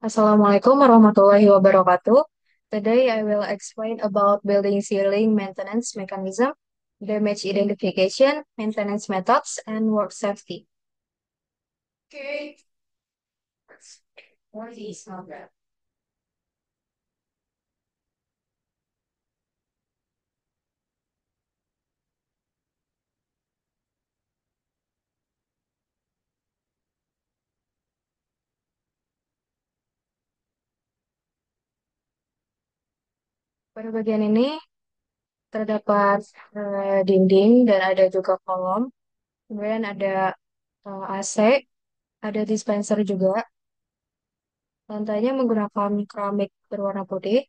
Assalamualaikum warahmatullahi wabarakatuh. Today I will explain about building ceiling maintenance mechanism, damage identification, maintenance methods, and work safety. Okay. What is that? Pada bagian ini terdapat dinding dan ada juga kolom. Kemudian ada AC, ada dispenser juga. Lantainya menggunakan keramik berwarna putih.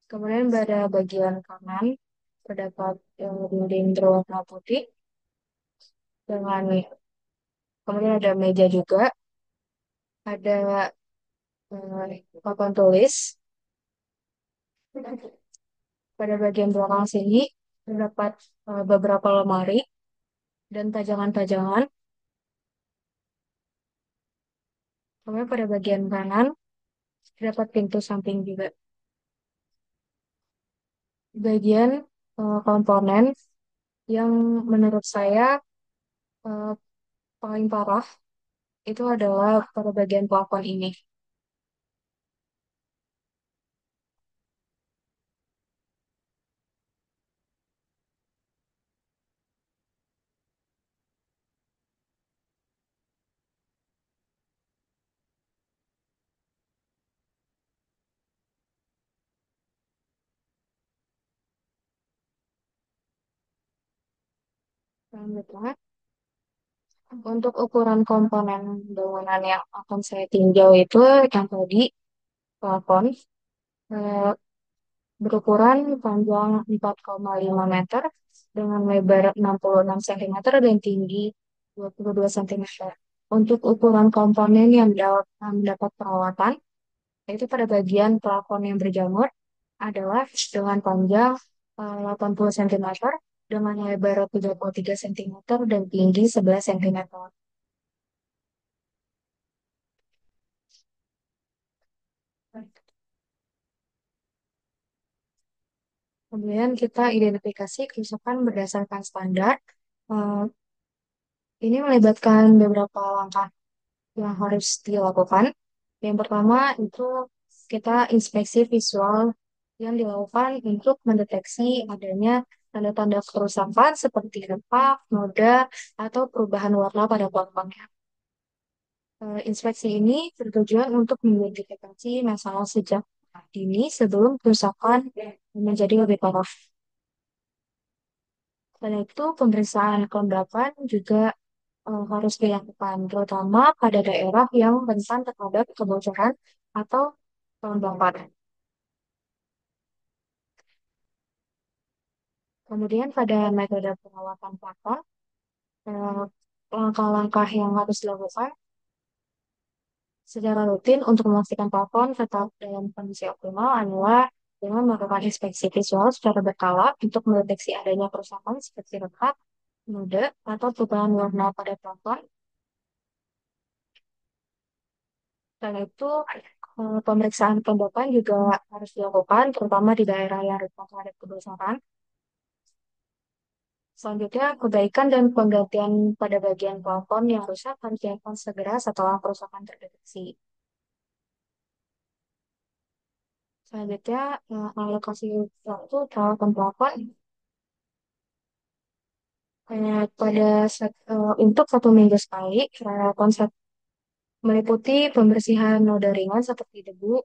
Kemudian pada bagian kanan terdapat dinding berwarna putih dengan kemudian ada meja juga, ada papan tulis. Pada bagian belakang sini terdapat beberapa lemari dan pajangan-pajangan. Kemudian pada bagian kanan terdapat pintu samping juga. Bagian komponen yang menurut saya eh, paling parah itu adalah pada bagian plafon ini. Selanjutnya, untuk ukuran komponen bangunan yang akan saya tinjau itu yang tadi plafon eh, berukuran panjang 4,5 meter dengan lebar 66 cm dan tinggi 22 cm. Untuk ukuran komponen yang mendapat perawatan, yaitu pada bagian plafon yang berjamur adalah dengan panjang 80 cm dengan lebar 33 cm dan tinggi 11 cm. Kemudian kita identifikasi kerusakan berdasarkan standar. Eh, Ini melibatkan beberapa langkah yang harus dilakukan. Yang pertama itu kita inspeksi visual yang dilakukan untuk mendeteksi adanya tanda-tanda kerusakan seperti retak, noda, atau perubahan warna pada platformnya. Inspeksi ini bertujuan untuk mengidentifikasi masalah sejak dini sebelum kerusakan menjadi lebih parah. Selain itu, pemeriksaan kelembapan juga harus dilakukan, terutama pada daerah yang rentan terhadap kebocoran atau kelembapan. Kemudian pada metode perawatan plafon, eh, langkah-langkah yang harus dilakukan secara rutin untuk memastikan plafon tetap dalam kondisi optimal adalah dengan melakukan inspeksi visual secara berkala untuk mendeteksi adanya kerusakan seperti retak, noda, atau perubahan warna pada plafon. Selain itu, pemeriksaan kelembapan juga harus dilakukan, terutama di daerah yang rentan terhadap kebocoran. Selanjutnya, perbaikan dan penggantian pada bagian plafon yang rusak harus dilakukan segera setelah kerusakan terdeteksi. Selanjutnya, alokasi waktu perawatan plafon untuk 1 minggu sekali, konsep meliputi pembersihan noda ringan seperti debu,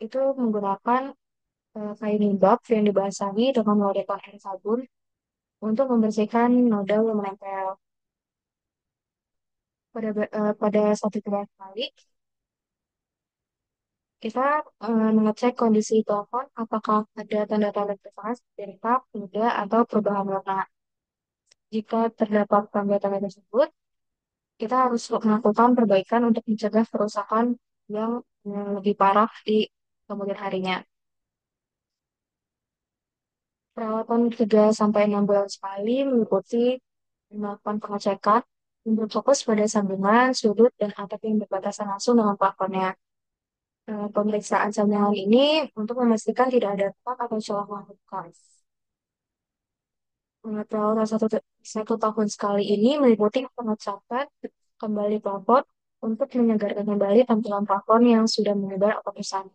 itu menggunakan kain limbab yang dibasahi dengan menggunakan air sabun untuk membersihkan noda yang menempel pada 1 bulan sekali. Kita mengecek kondisi plafon, apakah ada tanda-tanda kerusakan seperti retak, noda, atau perubahan warna. Jika terdapat tanda-tanda tersebut, kita harus melakukan perbaikan untuk mencegah kerusakan yang lebih parah di kemudian harinya. Perawatan 3 sampai 6 bulan sekali meliputi melakukan pengecekan berfokus pada sambungan, sudut, dan atap yang berbatasan langsung dengan plafonnya. Pemeriksaan sambungan ini untuk memastikan tidak ada retak atau celah makhluk. Perawatan satu tahun sekali ini meliputi pengecatan kembali plafon untuk menyegarkan kembali tampilan plafon yang sudah menyebar atau kusam.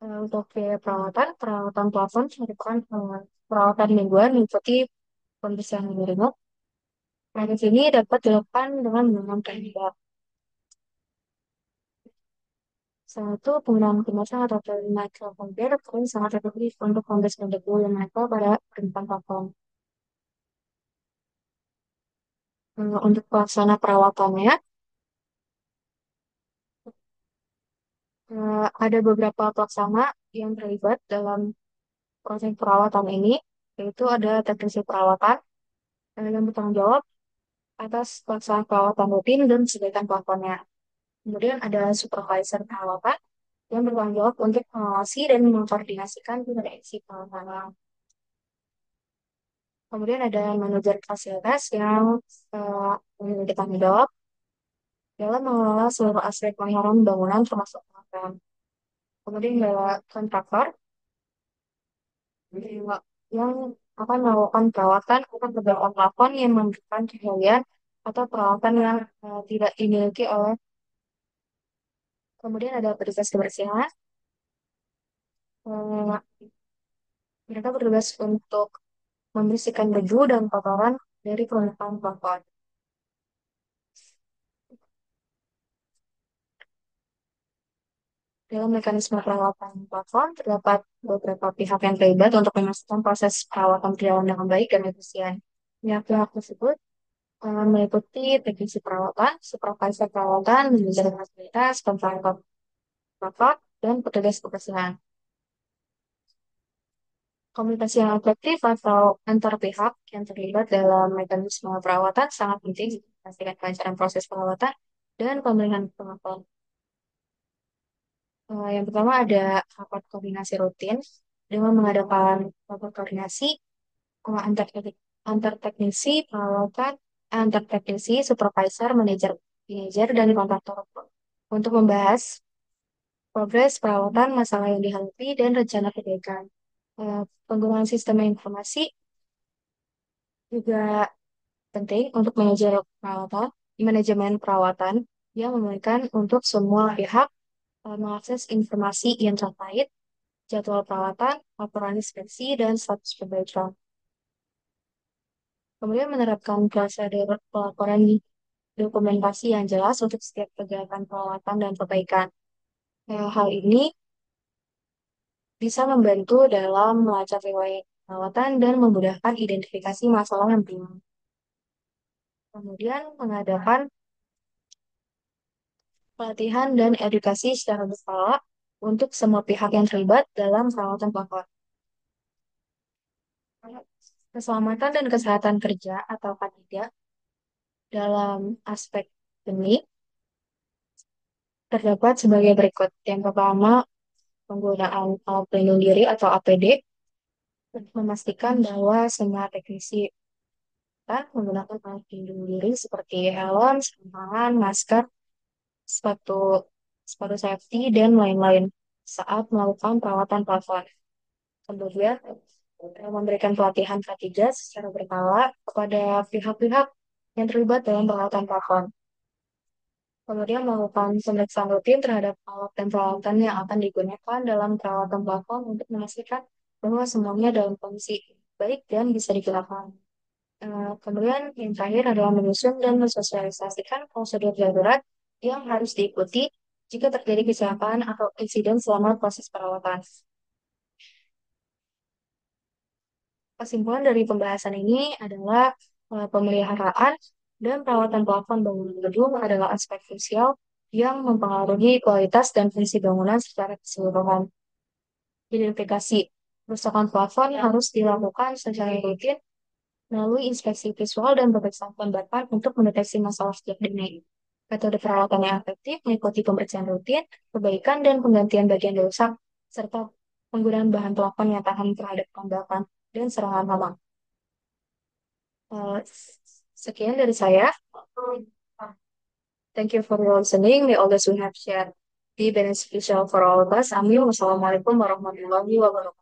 Untuk biaya perawatan, perawatan plafon merupakan perawatan mingguan meliputi pembersihan remote. Proses ini dapat dilakukan dengan menggunakan teknik satu penggunaan kemasan atau microcontainer paling sangat efektif untuk membersihkan debu yang menempel pada permukaan plafon. Untuk pelaksana perawatannya, ada beberapa pelaksana yang terlibat dalam proses perawatan ini, yaitu ada teknisi perawatan yang bertanggung jawab atas pelaksanaan perawatan rutin dan perbaikan plafonnya. Kemudian ada supervisor perawatan yang bertanggung jawab untuk mengawasi dan mengkoordinasikan interaksi perawatan. Kemudian ada manajer fasilitas yang memiliki tanggung jawab dalam mengelola seluruh aspek pengiriman bangunan termasuk pemakaian. Kemudian ada kontraktor yang akan melakukan perawatan untuk beberapa plafon yang memberikan keahlian atau perawatan yang tidak dimiliki oleh. Kemudian ada petugas kebersihan. Eh, Mereka bertugas untuk membersihkan debu dan kotoran dari permukaan plafon. Dalam mekanisme perawatan plafon, terdapat beberapa pihak yang terlibat untuk memastikan proses perawatan berjalan dengan baik dan efisien. Pihak-pihak tersebut meliputi teknisi perawatan, supervisor perawatan, manajer fasilitas, kontraktor plafon, dan petugas kebersihan. Komunikasi yang efektif atau antar pihak yang terlibat dalam mekanisme perawatan sangat penting untuk memastikan kelancaran proses perawatan dan pemilihan pengakuan. Yang pertama ada rapat koordinasi rutin dengan mengadakan rapat koordinasi antar antar teknisi perawatan, antar teknisi, supervisor, manajer, dan kontraktor untuk membahas progres perawatan, masalah yang dihadapi, dan rencana perbaikan. Penggunaan sistem informasi juga penting untuk manajemen perawatan yang memungkinkan untuk semua pihak mengakses informasi yang terkait jadwal perawatan, laporan inspeksi, dan status perbaikan. Kemudian menerapkan prosedur pelaporan dokumentasi yang jelas untuk setiap kegiatan perawatan dan perbaikan. Hal ini bisa membantu dalam melacak riwayat perawatan dan memudahkan identifikasi masalah yang timbul. Kemudian mengadakan pelatihan dan edukasi secara berkala untuk semua pihak yang terlibat dalam perawatan plafon. Keselamatan dan kesehatan kerja atau K3 dalam aspek ini terdapat sebagai berikut. Yang pertama, penggunaan alat pelindung diri atau APD untuk memastikan bahwa semua teknisi menggunakan alat pelindung diri seperti helm, sarung tangan, masker, sepatu sepatu safety, dan lain-lain saat melakukan perawatan plafon. Kemudian, memberikan pelatihan K3 secara berkala kepada pihak-pihak yang terlibat dalam perawatan plafon. Kemudian melakukan pemeriksaan rutin terhadap alat dan peralatan yang akan digunakan dalam perawatan plafon untuk memastikan bahwa semuanya dalam kondisi baik dan bisa digunakan. Kemudian yang terakhir adalah menyusun dan mensosialisasikan prosedur darurat yang harus diikuti jika terjadi kecelakaan atau insiden selama proses perawatan. Kesimpulan dari pembahasan ini adalah pemeliharaan dan perawatan plafon bangunan gedung adalah aspek krusial yang mempengaruhi kualitas dan fungsi bangunan secara keseluruhan. Identifikasi kerusakan plafon harus dilakukan secara rutin melalui inspeksi visual dan pemeriksaan pelembapan untuk mendeteksi masalah sejak dini. Metode perawatan yang efektif mengikuti pemeriksaan rutin, perbaikan, dan penggantian bagian rusak, serta penggunaan bahan plafon yang tahan terhadap kelembapan. dan serangan hama. Eh, Sekian dari saya. Thank you for your listening. May all that we have shared be beneficial for all of us. Amin. Wassalamualaikum warahmatullahi wabarakatuh.